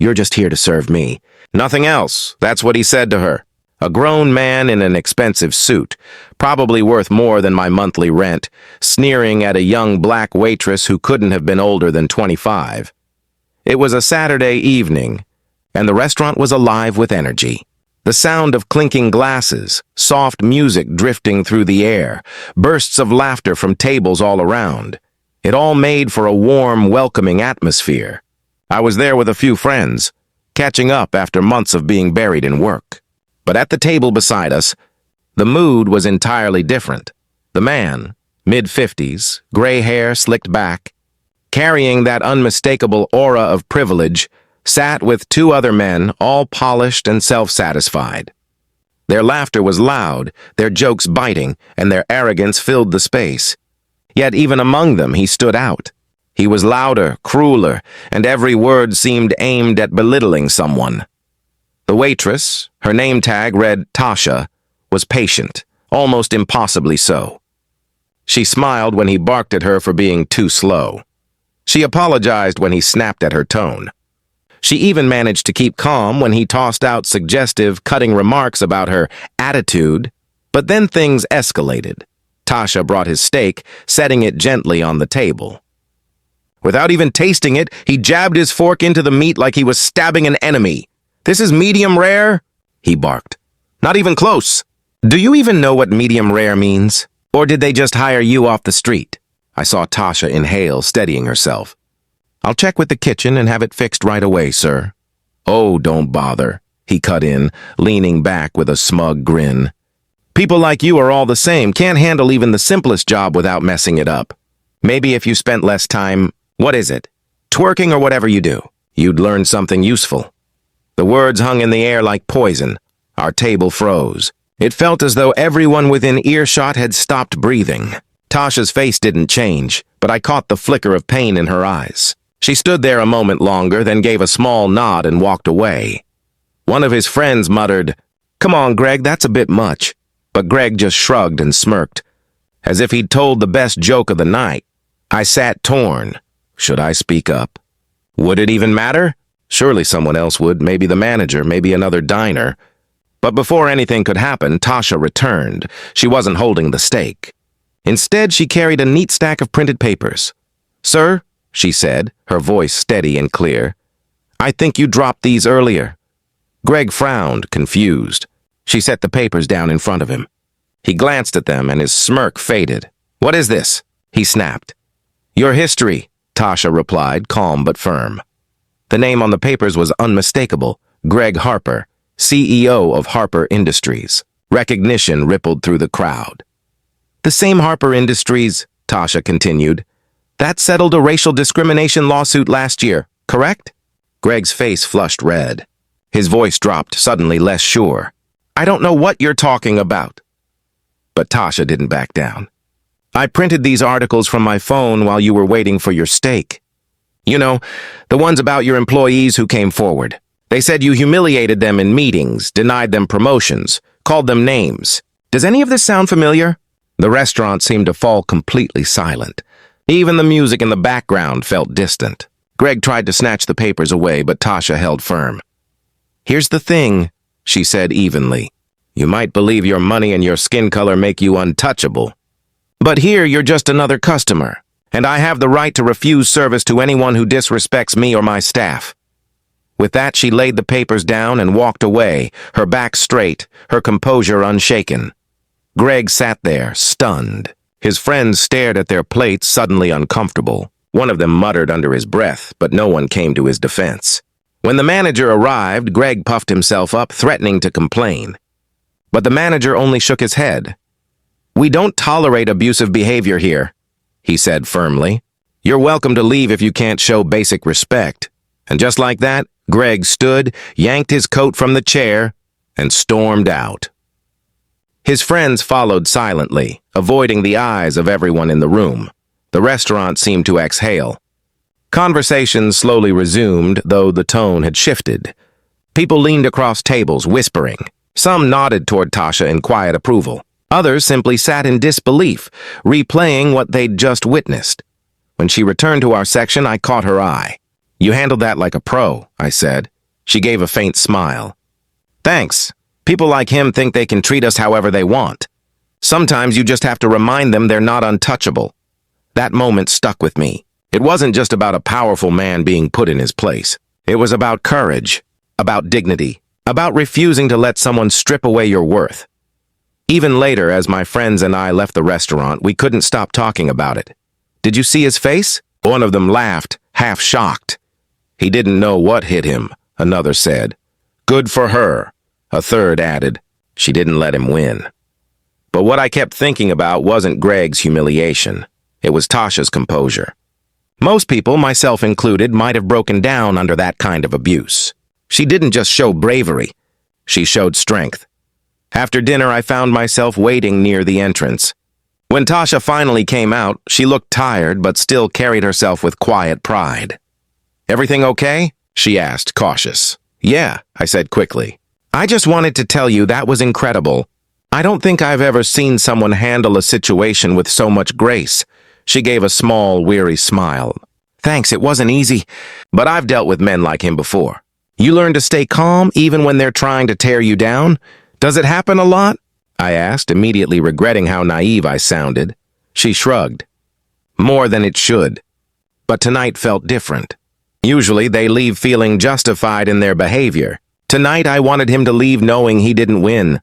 You're just here to serve me. Nothing else, that's what he said to her. A grown man in an expensive suit, probably worth more than my monthly rent, sneering at a young black waitress who couldn't have been older than 25. It was a Saturday evening, and the restaurant was alive with energy. The sound of clinking glasses, soft music drifting through the air, bursts of laughter from tables all around. It all made for a warm, welcoming atmosphere. I was there with a few friends, catching up after months of being buried in work. But at the table beside us, the mood was entirely different. The man, mid-50s, gray hair slicked back, carrying that unmistakable aura of privilege, sat with two other men, all polished and self-satisfied. Their laughter was loud, their jokes biting, and their arrogance filled the space. Yet even among them he stood out. He was louder, crueler, and every word seemed aimed at belittling someone. The waitress, her name tag read Tasha, was patient, almost impossibly so. She smiled when he barked at her for being too slow. She apologized when he snapped at her tone. She even managed to keep calm when he tossed out suggestive, cutting remarks about her attitude. But then things escalated. Tasha brought his steak, setting it gently on the table. Without even tasting it, he jabbed his fork into the meat like he was stabbing an enemy. "This is medium rare?" he barked. "Not even close." "Do you even know what medium rare means? Or did they just hire you off the street?" I saw Tasha inhale, steadying herself. "I'll check with the kitchen and have it fixed right away, sir." "Oh, don't bother," he cut in, leaning back with a smug grin. "People like you are all the same, can't handle even the simplest job without messing it up. Maybe if you spent less time, what is it, twerking or whatever you do, you'd learn something useful." The words hung in the air like poison. Our table froze. It felt as though everyone within earshot had stopped breathing. Tasha's face didn't change, but I caught the flicker of pain in her eyes. She stood there a moment longer, then gave a small nod and walked away. One of his friends muttered, "Come on, Greg, that's a bit much." But Greg just shrugged and smirked, as if he'd told the best joke of the night. I sat torn. Should I speak up? Would it even matter? Surely someone else would, maybe the manager, maybe another diner. But before anything could happen, Tasha returned. She wasn't holding the steak. Instead, she carried a neat stack of printed papers. "Sir," she said, her voice steady and clear, "I think you dropped these earlier." Greg frowned, confused. She set the papers down in front of him. He glanced at them and his smirk faded. "What is this?" he snapped. "Your history," Tasha replied, calm but firm. The name on the papers was unmistakable, Greg Harper, CEO of Harper Industries. Recognition rippled through the crowd. "The same Harper Industries," Tasha continued, "that settled a racial discrimination lawsuit last year, correct?" Greg's face flushed red. His voice dropped, suddenly less sure. "I don't know what you're talking about." But Tasha didn't back down. "I printed these articles from my phone while you were waiting for your steak. You know, the ones about your employees who came forward. They said you humiliated them in meetings, denied them promotions, called them names. Does any of this sound familiar?" The restaurant seemed to fall completely silent. Even the music in the background felt distant. Greg tried to snatch the papers away, but Tasha held firm. "Here's the thing," she said evenly. "You might believe your money and your skin color make you untouchable. But here you're just another customer, and I have the right to refuse service to anyone who disrespects me or my staff." With that, she laid the papers down and walked away, her back straight, her composure unshaken. Greg sat there, stunned. His friends stared at their plates, suddenly uncomfortable. One of them muttered under his breath, but no one came to his defense. When the manager arrived, Greg puffed himself up, threatening to complain. But the manager only shook his head. "We don't tolerate abusive behavior here," he said firmly. "You're welcome to leave if you can't show basic respect." And just like that, Greg stood, yanked his coat from the chair, and stormed out. His friends followed silently, avoiding the eyes of everyone in the room. The restaurant seemed to exhale. Conversation slowly resumed, though the tone had shifted. People leaned across tables, whispering. Some nodded toward Tasha in quiet approval. Others simply sat in disbelief, replaying what they'd just witnessed. When she returned to our section, I caught her eye. You handled that like a pro, I said. She gave a faint smile. Thanks. People like him think they can treat us however they want. Sometimes you just have to remind them they're not untouchable. That moment stuck with me. It wasn't just about a powerful man being put in his place. It was about courage, about dignity, about refusing to let someone strip away your worth. Even later, as my friends and I left the restaurant, we couldn't stop talking about it. Did you see his face? One of them laughed, half shocked. He didn't know what hit him, another said. Good for her, a third added. She didn't let him win. But what I kept thinking about wasn't Greg's humiliation. It was Tasha's composure. Most people, myself included, might have broken down under that kind of abuse. She didn't just show bravery. She showed strength. After dinner, I found myself waiting near the entrance. When Tasha finally came out, she looked tired but still carried herself with quiet pride. Everything okay? She asked, cautious. Yeah, I said quickly. I just wanted to tell you that was incredible. I don't think I've ever seen someone handle a situation with so much grace. She gave a small, weary smile. Thanks, it wasn't easy, but I've dealt with men like him before. You learn to stay calm even when they're trying to tear you down? Does it happen a lot? I asked, immediately regretting how naive I sounded. She shrugged. More than it should. But tonight felt different. Usually they leave feeling justified in their behavior. Tonight I wanted him to leave knowing he didn't win.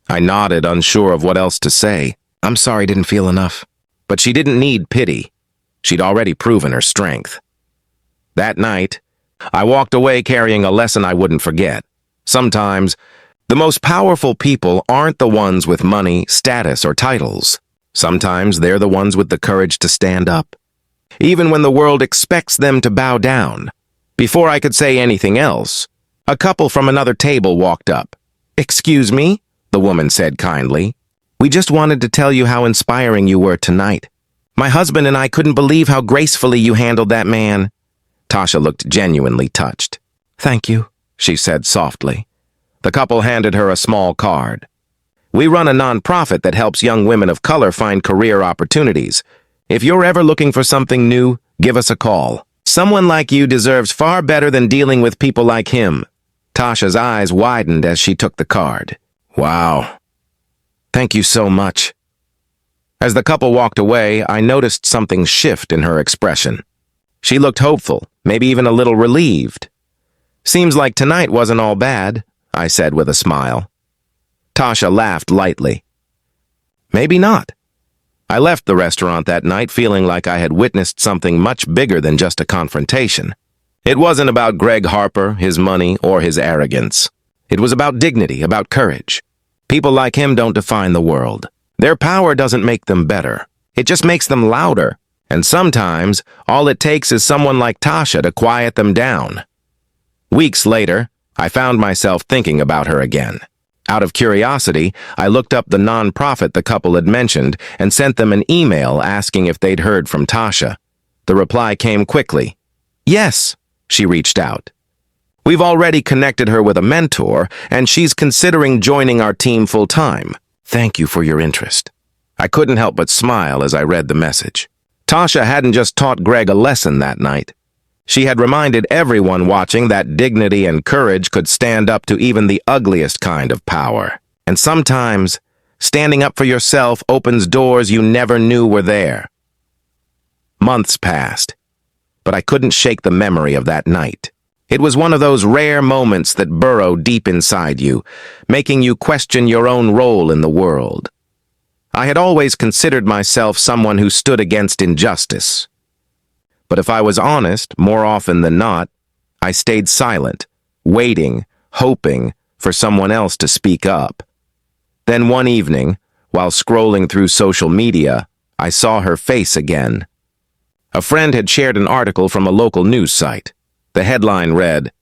I nodded, unsure of what else to say. I'm sorry, didn't feel enough. But she didn't need pity. She'd already proven her strength. That night, I walked away carrying a lesson I wouldn't forget. Sometimes, the most powerful people aren't the ones with money, status, or titles. Sometimes they're the ones with the courage to stand up, even when the world expects them to bow down. Before I could say anything else, a couple from another table walked up. Excuse me, the woman said kindly. We just wanted to tell you how inspiring you were tonight. My husband and I couldn't believe how gracefully you handled that man. Tasha looked genuinely touched. Thank you, she said softly. The couple handed her a small card. We run a nonprofit that helps young women of color find career opportunities. If you're ever looking for something new, give us a call. Someone like you deserves far better than dealing with people like him. Tasha's eyes widened as she took the card. Wow. Thank you so much. As the couple walked away, I noticed something shift in her expression. She looked hopeful, maybe even a little relieved. Seems like tonight wasn't all bad, I said with a smile. Tasha laughed lightly. Maybe not. I left the restaurant that night feeling like I had witnessed something much bigger than just a confrontation. It wasn't about Greg Harper, his money, or his arrogance. It was about dignity, about courage. People like him don't define the world. Their power doesn't make them better. It just makes them louder. And sometimes, all it takes is someone like Tasha to quiet them down. Weeks later, I found myself thinking about her again. Out of curiosity, I looked up the nonprofit the couple had mentioned and sent them an email asking if they'd heard from Tasha. The reply came quickly. Yes, she reached out. We've already connected her with a mentor, and she's considering joining our team full-time. Thank you for your interest. I couldn't help but smile as I read the message. Tasha hadn't just taught Greg a lesson that night. She had reminded everyone watching that dignity and courage could stand up to even the ugliest kind of power. And sometimes, standing up for yourself opens doors you never knew were there. Months passed, but I couldn't shake the memory of that night. It was one of those rare moments that burrow deep inside you, making you question your own role in the world. I had always considered myself someone who stood against injustice. But if I was honest, more often than not, I stayed silent, waiting, hoping for someone else to speak up. Then one evening, while scrolling through social media, I saw her face again. A friend had shared an article from a local news site. The headline read,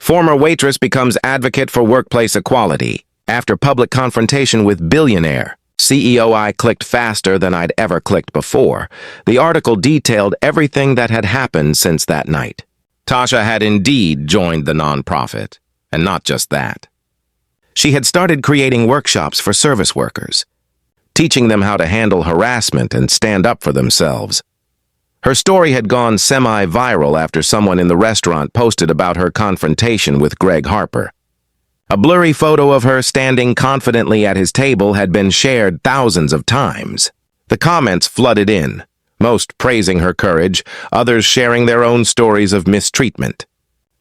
"Former waitress becomes advocate for workplace equality after public confrontation with billionaire." I clicked faster than I'd ever clicked before. The article detailed everything that had happened since that night. Tasha had indeed joined the nonprofit, and not just that. She had started creating workshops for service workers, teaching them how to handle harassment and stand up for themselves. Her story had gone semi-viral after someone in the restaurant posted about her confrontation with Greg Harper. A blurry photo of her standing confidently at his table had been shared thousands of times. The comments flooded in, most praising her courage, others sharing their own stories of mistreatment.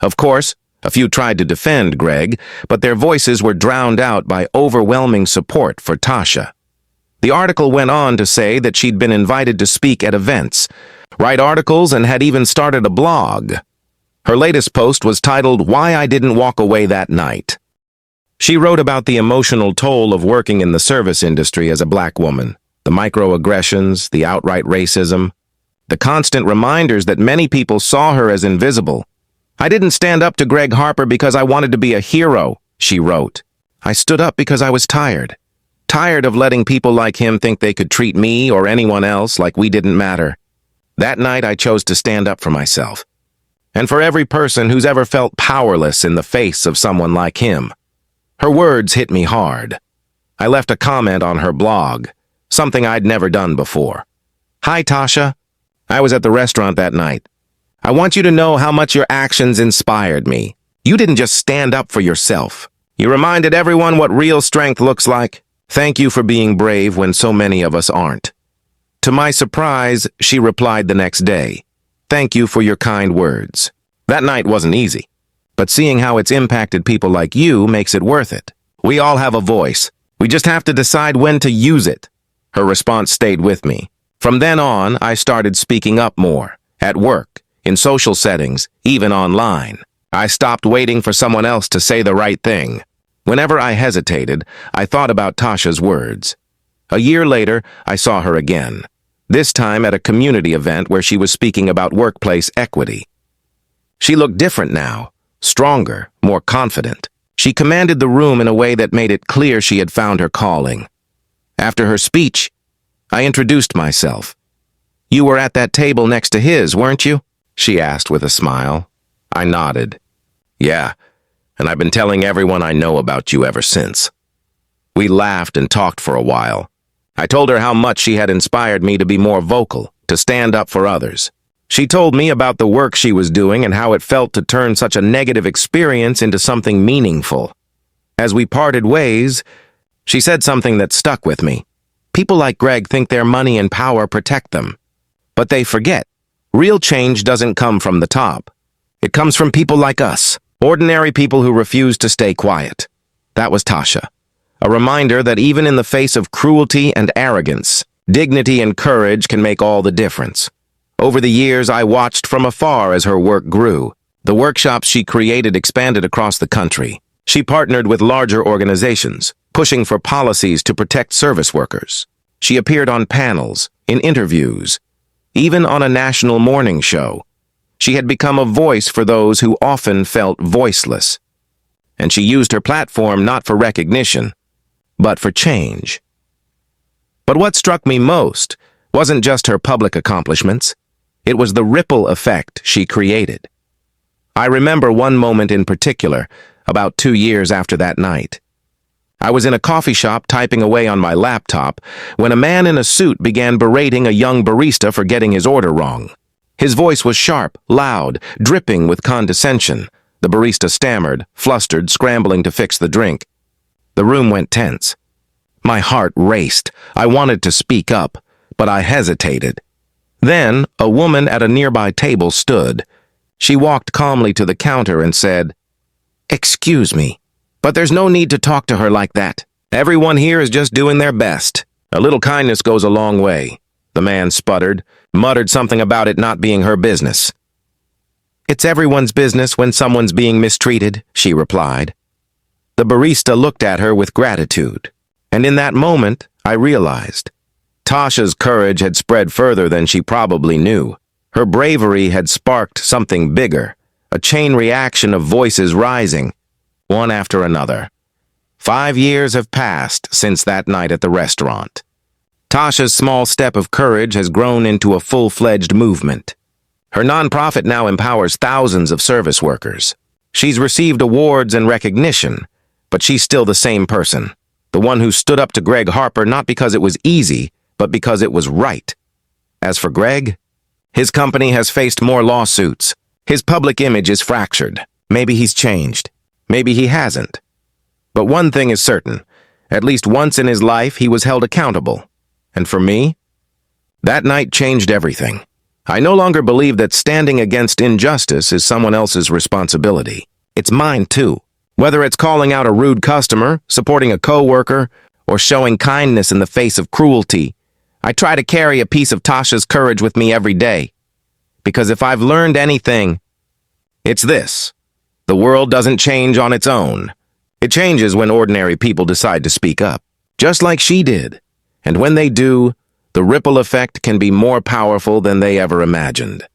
Of course, a few tried to defend Greg, but their voices were drowned out by overwhelming support for Tasha. The article went on to say that she'd been invited to speak at events, write articles, and had even started a blog. Her latest post was titled, "Why I Didn't Walk Away That Night." She wrote about the emotional toll of working in the service industry as a black woman, the microaggressions, the outright racism, the constant reminders that many people saw her as invisible. "I didn't stand up to Greg Harper because I wanted to be a hero," she wrote. "I stood up because I was tired. Tired of letting people like him think they could treat me or anyone else like we didn't matter. That night I chose to stand up for myself. And for every person who's ever felt powerless in the face of someone like him." Her words hit me hard. I left a comment on her blog, something I'd never done before. "Hi, Tasha. I was at the restaurant that night. I want you to know how much your actions inspired me. You didn't just stand up for yourself. You reminded everyone what real strength looks like. Thank you for being brave when so many of us aren't." To my surprise, she replied the next day, "Thank you for your kind words." That night wasn't easy, but seeing how it's impacted people like you makes it worth it. We all have a voice. We just have to decide when to use it. Her response stayed with me. From then on, I started speaking up more, at work, in social settings, even online. I stopped waiting for someone else to say the right thing. Whenever I hesitated, I thought about Tasha's words. A year later, I saw her again, this time at a community event where she was speaking about workplace equity. She looked different now, stronger, more confident. She commanded the room in a way that made it clear she had found her calling. After her speech, I introduced myself. "You were at that table next to his, weren't you?" she asked with a smile. I nodded. "Yeah, and I've been telling everyone I know about you ever since." We laughed and talked for a while. I told her how much she had inspired me to be more vocal, to stand up for others. She told me about the work she was doing and how it felt to turn such a negative experience into something meaningful. As we parted ways, she said something that stuck with me. People like Greg think their money and power protect them. But they forget, real change doesn't come from the top. It comes from people like us, ordinary people who refuse to stay quiet. That was Tasha. A reminder that even in the face of cruelty and arrogance, dignity and courage can make all the difference. Over the years, I watched from afar as her work grew. The workshops she created expanded across the country. She partnered with larger organizations, pushing for policies to protect service workers. She appeared on panels, in interviews, even on a national morning show. She had become a voice for those who often felt voiceless. And she used her platform not for recognition, but for change. But what struck me most wasn't just her public accomplishments. It was the ripple effect she created. I remember one moment in particular, about 2 years after that night. I was in a coffee shop typing away on my laptop when a man in a suit began berating a young barista for getting his order wrong. His voice was sharp, loud, dripping with condescension. The barista stammered, flustered, scrambling to fix the drink. The room went tense. My heart raced. I wanted to speak up, but I hesitated. Then, a woman at a nearby table stood. She walked calmly to the counter and said, "Excuse me, but there's no need to talk to her like that. Everyone here is just doing their best. A little kindness goes a long way." The man sputtered, muttered something about it not being her business. "It's everyone's business when someone's being mistreated," she replied. The barista looked at her with gratitude, and in that moment, I realized Tasha's courage had spread further than she probably knew. Her bravery had sparked something bigger, a chain reaction of voices rising, one after another. 5 years have passed since that night at the restaurant. Tasha's small step of courage has grown into a full-fledged movement. Her nonprofit now empowers thousands of service workers. She's received awards and recognition, but she's still the same person, the one who stood up to Greg Harper not because it was easy, but because it was right. As for Greg, His company has faced more lawsuits. His public image is fractured. Maybe he's changed. Maybe he hasn't. But one thing is certain. At least once in his life, he was held accountable. And for me, that night changed everything. I no longer believe that standing against injustice is someone else's responsibility. It's mine too. Whether it's calling out a rude customer, supporting a coworker, or showing kindness in the face of cruelty, I try to carry a piece of Tasha's courage with me every day. Because if I've learned anything, it's this. The world doesn't change on its own. It changes when ordinary people decide to speak up, just like she did. And when they do, the ripple effect can be more powerful than they ever imagined.